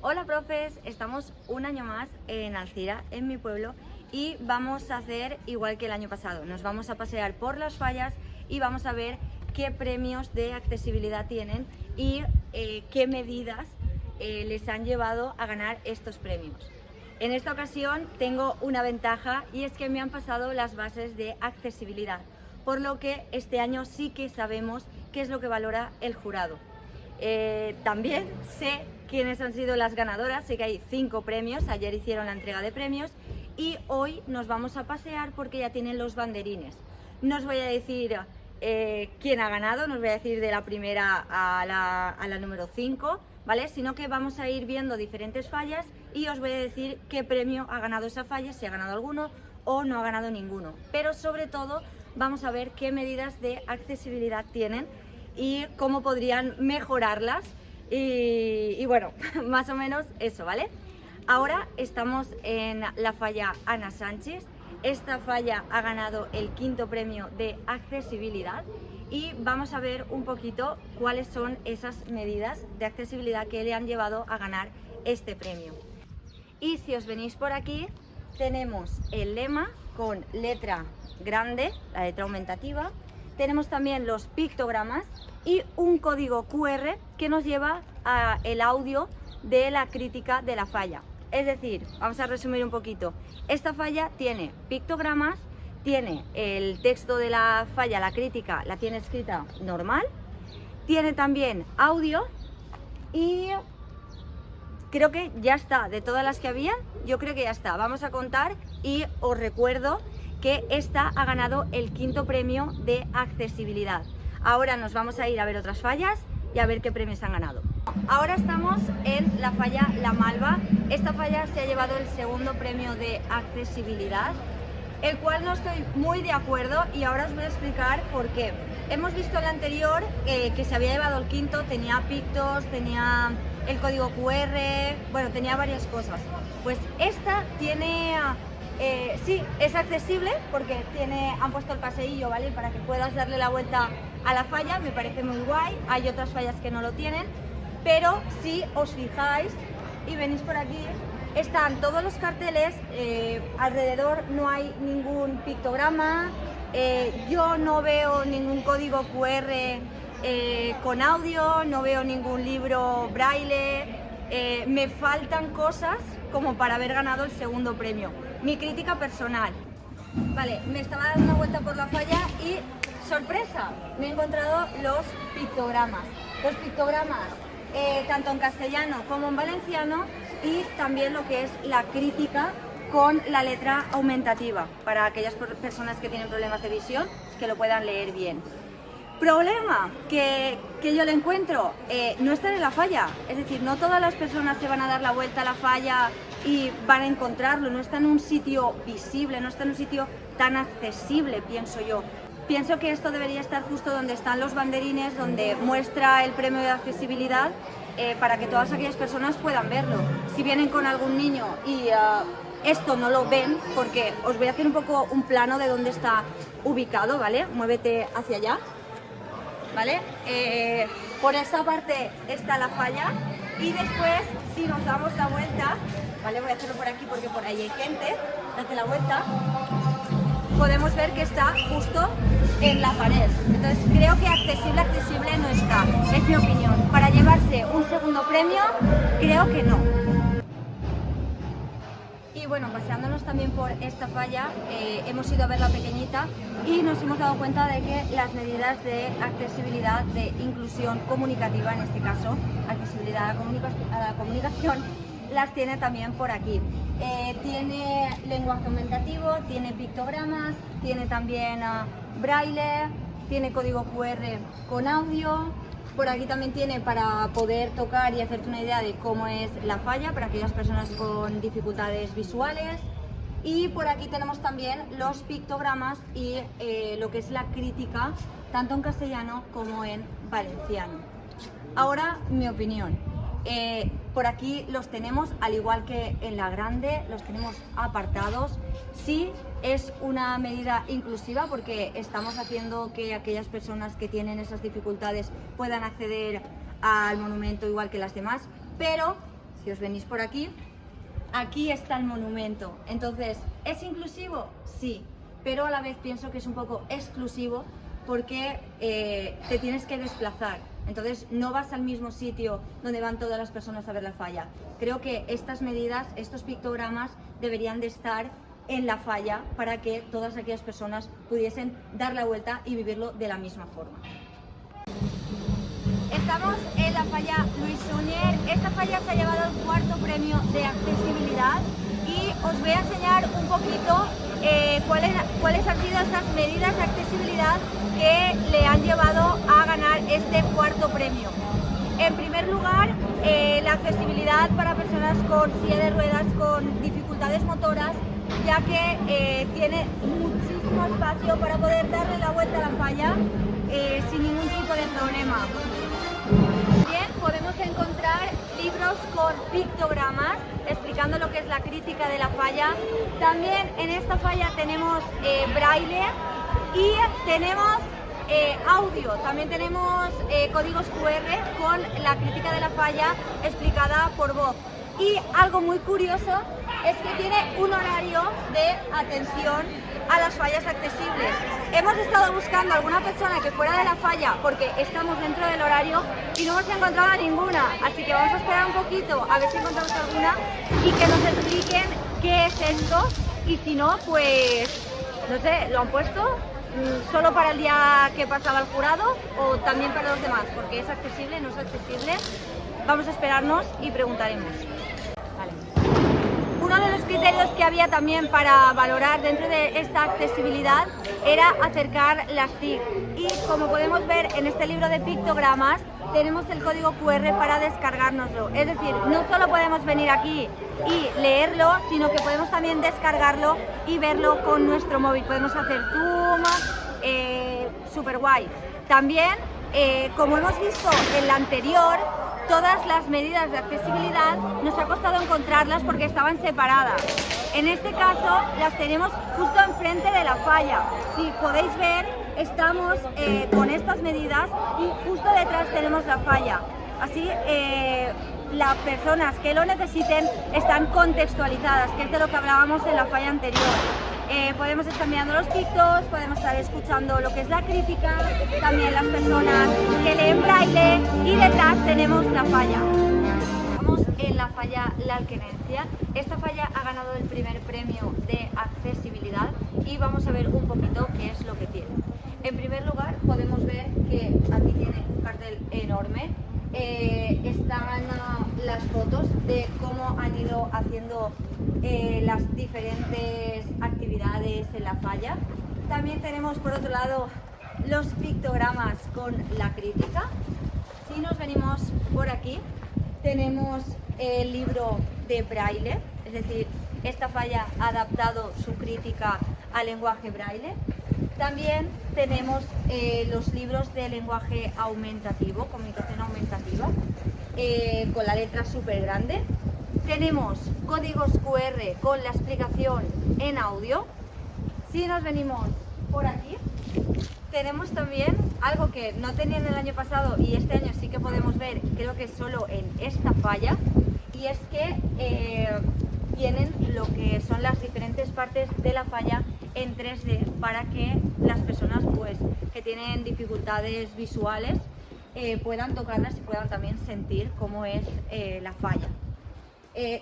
Hola profes, estamos un año más en Alcira, en mi pueblo, y vamos a hacer igual que el año pasado. Nos vamos a pasear por las fallas y vamos a ver qué premios de accesibilidad tienen y qué medidas les han llevado a ganar estos premios. En esta ocasión tengo una ventaja y es que me han pasado las bases de accesibilidad, por lo que este año sí que sabemos qué es lo que valora el jurado. También sé quiénes han sido las ganadoras, sé que hay 5 premios, ayer hicieron la entrega de premios y hoy nos vamos a pasear porque ya tienen los banderines. No os voy a decir quién ha ganado, no os voy a decir de la primera a la número 5, ¿vale? Sino que vamos a ir viendo diferentes fallas y os voy a decir qué premio ha ganado esa falla, si ha ganado alguno o no ha ganado ninguno. Pero sobre todo vamos a ver qué medidas de accesibilidad tienen y cómo podrían mejorarlas y bueno, más o menos eso, ¿vale? Ahora estamos en la falla Ana Sánchez. Esta falla ha ganado el 5.º premio de accesibilidad y vamos a ver un poquito cuáles son esas medidas de accesibilidad que le han llevado a ganar este premio. Y si os venís por aquí, tenemos el lema con letra grande, la letra aumentativa. Tenemos también los pictogramas y un código QR que nos lleva al audio de la crítica de la falla. Es decir, vamos a resumir un poquito. Esta falla tiene pictogramas, tiene el texto de la falla, la crítica, la tiene escrita normal, tiene también audio y creo que ya está. De todas las que había, yo creo que ya está. Vamos a contar y os recuerdo que esta ha ganado el 5.º premio de accesibilidad. Ahora nos vamos a ir a ver otras fallas y a ver qué premios han ganado. Ahora estamos en la falla La Malva. Esta falla se ha llevado el 2.º premio de accesibilidad, el cual no estoy muy de acuerdo y ahora os voy a explicar por qué. Hemos visto el anterior que se había llevado el 5.º, tenía pictos, tenía el código QR, bueno, tenía varias cosas. Pues esta tiene... sí, es accesible porque han puesto el paseillo, ¿vale? Para que puedas darle la vuelta a la falla, me parece muy guay. Hay otras fallas que no lo tienen, pero si os fijáis y venís por aquí, están todos los carteles, alrededor no hay ningún pictograma, yo no veo ningún código QR con audio, no veo ningún libro braille, me faltan cosas como para haber ganado el 2.º premio. Mi crítica personal. Vale, me estaba dando una vuelta por la falla y ¡sorpresa! Me he encontrado los pictogramas. Los pictogramas tanto en castellano como en valenciano y también lo que es la crítica con la letra aumentativa para aquellas personas que tienen problemas de visión que lo puedan leer bien. Problema que yo le encuentro, no estar en la falla, es decir, no todas las personas se van a dar la vuelta a la falla y van a encontrarlo, no está en un sitio visible, no está en un sitio tan accesible, pienso yo. Pienso que esto debería estar justo donde están los banderines, donde muestra el premio de accesibilidad, para que todas aquellas personas puedan verlo. Si vienen con algún niño y esto no lo ven, porque os voy a hacer un poco un plano de dónde está ubicado, ¿vale? Muévete hacia allá. ¿Vale? Por esta parte está la falla y después si nos damos la vuelta, ¿vale? Voy a hacerlo por aquí porque por ahí hay gente, date la vuelta, podemos ver que está justo en la pared. Entonces creo que accesible no está, es mi opinión. Para llevarse un 2.º premio, creo que no. Y bueno, paseándonos también por esta falla, hemos ido a ver la pequeñita y nos hemos dado cuenta de que las medidas de accesibilidad, de inclusión comunicativa, en este caso, accesibilidad a la comunicación, las tiene también por aquí. Tiene lenguaje aumentativo, tiene pictogramas, tiene también braille, tiene código QR con audio. Por aquí también tiene para poder tocar y hacerte una idea de cómo es la falla para aquellas personas con dificultades visuales. Y por aquí tenemos también los pictogramas y lo que es la crítica, tanto en castellano como en valenciano. Ahora, mi opinión. Por aquí los tenemos, al igual que en la grande, los tenemos apartados. Sí, es una medida inclusiva porque estamos haciendo que aquellas personas que tienen esas dificultades puedan acceder al monumento igual que las demás, pero Si os venís por aquí, aquí está el monumento. Entonces, ¿es inclusivo? Sí, pero a la vez pienso que es un poco exclusivo porque te tienes que desplazar. Entonces, no vas al mismo sitio donde van todas las personas a ver la falla. Creo que estas medidas, estos pictogramas, deberían de estar en la falla para que todas aquellas personas pudiesen dar la vuelta y vivirlo de la misma forma. Estamos en la falla Luis Suñer. Esta falla se ha llevado el 4º premio de accesibilidad y os voy a enseñar un poquito cuáles han sido esas medidas de accesibilidad que le han llevado a ganar este 4º premio. En primer lugar, la accesibilidad para personas con silla de ruedas, con dificultades motoras, ya que tiene muchísimo espacio para poder darle la vuelta a la falla sin ningún tipo de problema. También podemos encontrar libros con pictogramas explicando lo que es la crítica de la falla. También en esta falla tenemos braille y tenemos audio. También tenemos códigos QR con la crítica de la falla explicada por voz. Y algo muy curioso es que tiene un horario de atención a las fallas accesibles. Hemos estado buscando alguna persona que fuera de la falla porque estamos dentro del horario y no hemos encontrado a ninguna, así que vamos a esperar un poquito a ver si encontramos alguna y que nos expliquen qué es esto, y si no, pues no sé, lo han puesto solo para el día que pasaba el jurado o también para los demás, porque es accesible, no es accesible. Vamos a esperarnos y preguntaremos. Vale. Uno de los criterios que había también para valorar dentro de esta accesibilidad era acercar las TIC, y como podemos ver en este libro de pictogramas tenemos el código QR para descargárnoslo. Es decir, no solo podemos venir aquí y leerlo, sino que podemos también descargarlo y verlo con nuestro móvil. Podemos hacer zoom, súper guay. También, como hemos visto en la anterior, todas las medidas de accesibilidad nos ha costado encontrarlas porque estaban separadas. En este caso las tenemos justo enfrente de la falla. Si podéis ver, estamos con estas medidas y justo detrás tenemos la falla. Así las personas que lo necesiten están contextualizadas, que es de lo que hablábamos en la falla anterior. Podemos estar mirando los TikToks, podemos estar escuchando lo que es la crítica, también las personas que leen braille, y detrás tenemos la falla. Estamos en la falla La Alquerencia. Esta falla ha ganado el primer premio de accesibilidad y vamos a ver un poquito qué es lo que tiene. En primer lugar, podemos ver que aquí tiene un cartel enorme. Están las fotos de cómo han ido haciendo las diferentes actividades en la falla. También tenemos por otro lado los pictogramas con la crítica. Si nos venimos por aquí, tenemos el libro de braille, es decir, esta falla ha adaptado su crítica al lenguaje braille. También tenemos los libros de lenguaje aumentativo, comunicación aumentativa, con la letra súper grande. Tenemos códigos QR con la explicación en audio. Si nos venimos por aquí, tenemos también algo que no tenían el año pasado y este año sí que podemos ver, creo que solo en esta falla, y es que tienen lo que son las diferentes partes de la falla en 3D para que las personas pues, que tienen dificultades visuales puedan tocarlas y puedan también sentir cómo es la falla.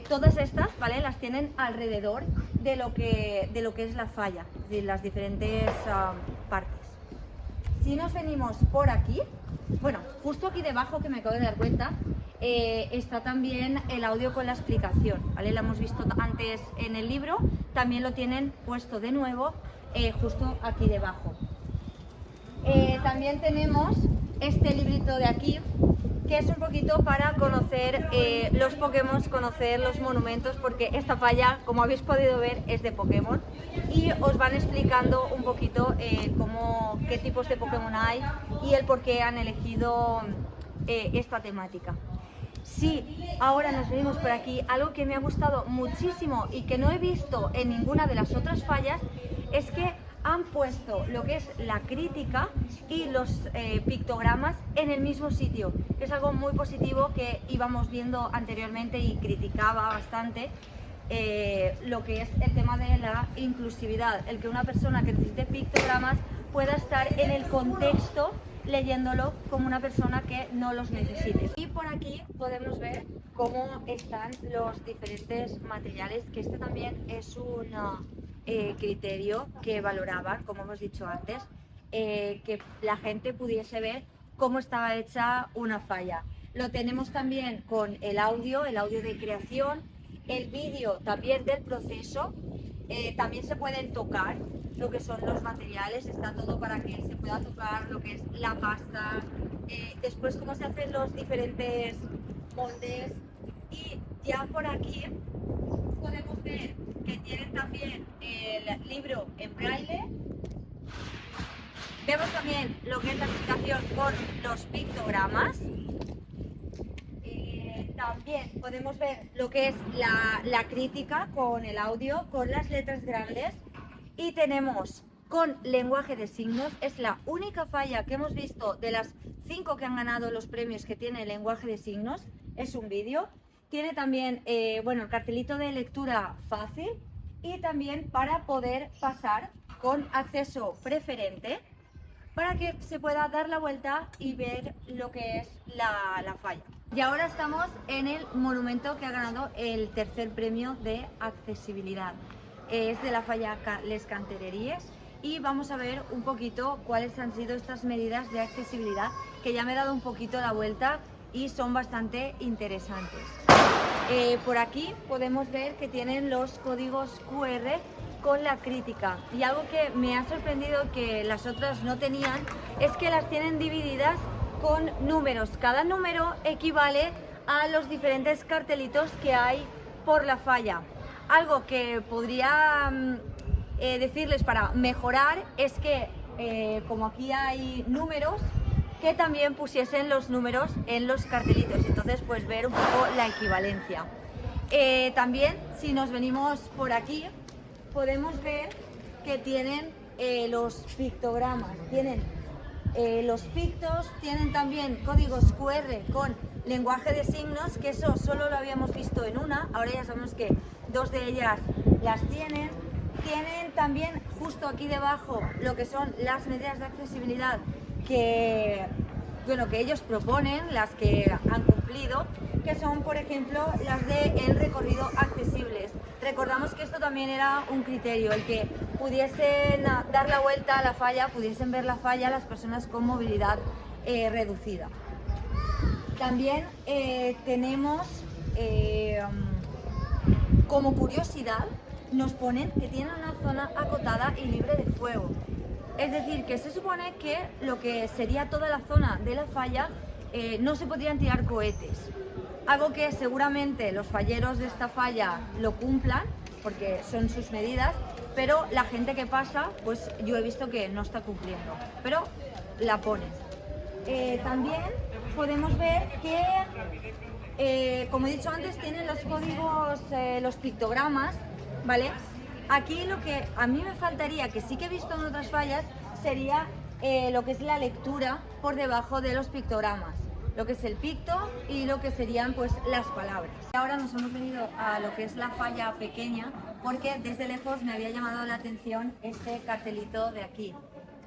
Todas estas, ¿vale?, las tienen alrededor de lo que es la falla, de las diferentes partes. Si nos venimos por aquí, bueno, justo aquí debajo, que me acabo de dar cuenta, está también el audio con la explicación, ¿vale? Lo hemos visto antes en el libro, también lo tienen puesto de nuevo justo aquí debajo. También tenemos este librito de aquí, que es un poquito para conocer los Pokémon, conocer los monumentos, porque esta falla, como habéis podido ver, es de Pokémon y os van explicando un poquito qué tipos de Pokémon hay y el por qué han elegido esta temática. Sí, ahora nos venimos por aquí. Algo que me ha gustado muchísimo y que no he visto en ninguna de las otras fallas es que han puesto lo que es la crítica y los pictogramas en el mismo sitio, que es algo muy positivo que íbamos viendo anteriormente y criticaba bastante. Lo que es el tema de la inclusividad, el que una persona que necesite pictogramas pueda estar en el contexto leyéndolo como una persona que no los necesite. Y por aquí podemos ver cómo están los diferentes materiales, que este también es un criterio que valoraba, como hemos dicho antes, que la gente pudiese ver cómo estaba hecha una falla. Lo tenemos también con el audio de creación, el vídeo también del proceso. También se pueden tocar lo que son los materiales, está todo para que se pueda tocar lo que es la pasta, después cómo se hacen los diferentes moldes. Y ya por aquí podemos ver que tienen también el libro en braille. Vemos también lo que es la explicación con los pictogramas. También podemos ver lo que es la crítica con el audio, con las letras grandes. Y tenemos con lenguaje de signos, es la única falla que hemos visto de las 5 que han ganado los premios que tiene el lenguaje de signos. Es un vídeo. Tiene también bueno, el cartelito de lectura fácil y también para poder pasar con acceso preferente para que se pueda dar la vuelta y ver lo que es la falla. Y ahora estamos en el monumento que ha ganado el tercer premio de accesibilidad. Es de la falla Les Cantereries y vamos a ver un poquito cuáles han sido estas medidas de accesibilidad, que ya me he dado un poquito la vuelta y son bastante interesantes. Por aquí podemos ver que tienen los códigos QR con la crítica, y algo que me ha sorprendido que las otras no tenían es que las tienen divididas con números. Cada número equivale a los diferentes cartelitos que hay por la falla. Algo que podría decirles para mejorar es que como aquí hay números, que también pusiesen los números en los cartelitos, entonces pues ver un poco la equivalencia. También si nos venimos por aquí podemos ver que tienen los pictogramas, tienen los pictos, tienen también códigos QR con lenguaje de signos, que eso solo lo habíamos visto en una, ahora ya sabemos que 2 de ellas las tienen. Tienen también justo aquí debajo lo que son las medidas de accesibilidad que, bueno, que ellos proponen, las que han cumplido, que son por ejemplo las de el recorrido accesibles. Recordamos que esto también era un criterio, el que pudiesen dar la vuelta a la falla, pudiesen ver la falla las personas con movilidad reducida. También tenemos como curiosidad, nos ponen que tienen una zona acotada y libre de fuego. Es decir, que se supone que lo que sería toda la zona de la falla no se podrían tirar cohetes. Algo que seguramente los falleros de esta falla lo cumplan, porque son sus medidas, pero la gente que pasa, pues yo he visto que no está cumpliendo, pero la ponen. También podemos ver que, como he dicho antes, tienen los códigos, los pictogramas, ¿vale? Aquí lo que a mí me faltaría, que sí que he visto en otras fallas, sería lo que es la lectura por debajo de los pictogramas, lo que es el picto y lo que serían pues las palabras. Ahora nos hemos venido a lo que es la falla pequeña, porque desde lejos me había llamado la atención este cartelito de aquí,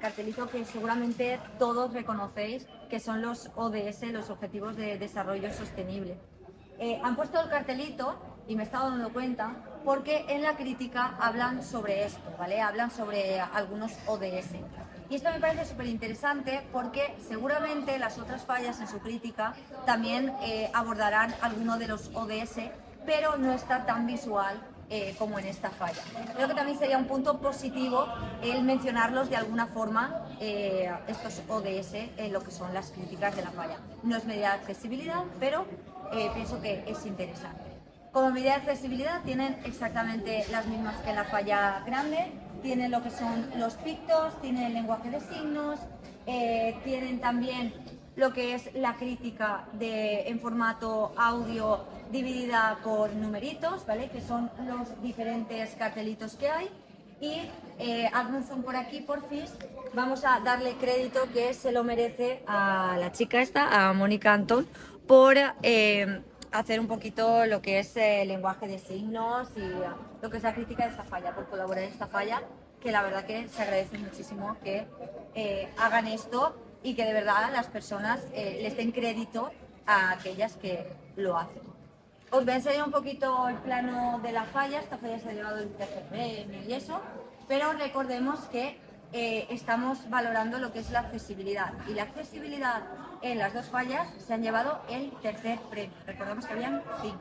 cartelito que seguramente todos reconocéis, que son los ODS, los Objetivos de Desarrollo Sostenible. Han puesto el cartelito y me he estado dando cuenta porque en la crítica hablan sobre esto, ¿vale? Hablan sobre algunos ODS. Y esto me parece súper interesante porque seguramente las otras fallas en su crítica también abordarán alguno de los ODS, pero no está tan visual como en esta falla. Creo que también sería un punto positivo el mencionarlos de alguna forma, estos ODS, en lo que son las críticas de la falla. No es medida de accesibilidad, pero pienso que es interesante. Como medida de accesibilidad tienen exactamente las mismas que en la falla grande, tienen lo que son los pictos, tienen el lenguaje de signos, tienen también lo que es la crítica en formato audio dividida por numeritos, ¿vale? Que son los diferentes cartelitos que hay. Y hazme un zoom por aquí, porfis. Vamos a darle crédito que se lo merece a la chica esta, a Mónica Antón, por hacer un poquito lo que es el lenguaje de signos y lo que es la crítica de esta falla, por colaborar en esta falla, que la verdad que se agradece muchísimo que hagan esto y que de verdad las personas les den crédito a aquellas que lo hacen. Os voy a enseñar un poquito el plano de la falla. Esta falla se ha llevado el tercer premio y eso, pero recordemos que estamos valorando lo que es la accesibilidad, y la accesibilidad en las dos fallas se han llevado el tercer premio. Recordemos que habían 5.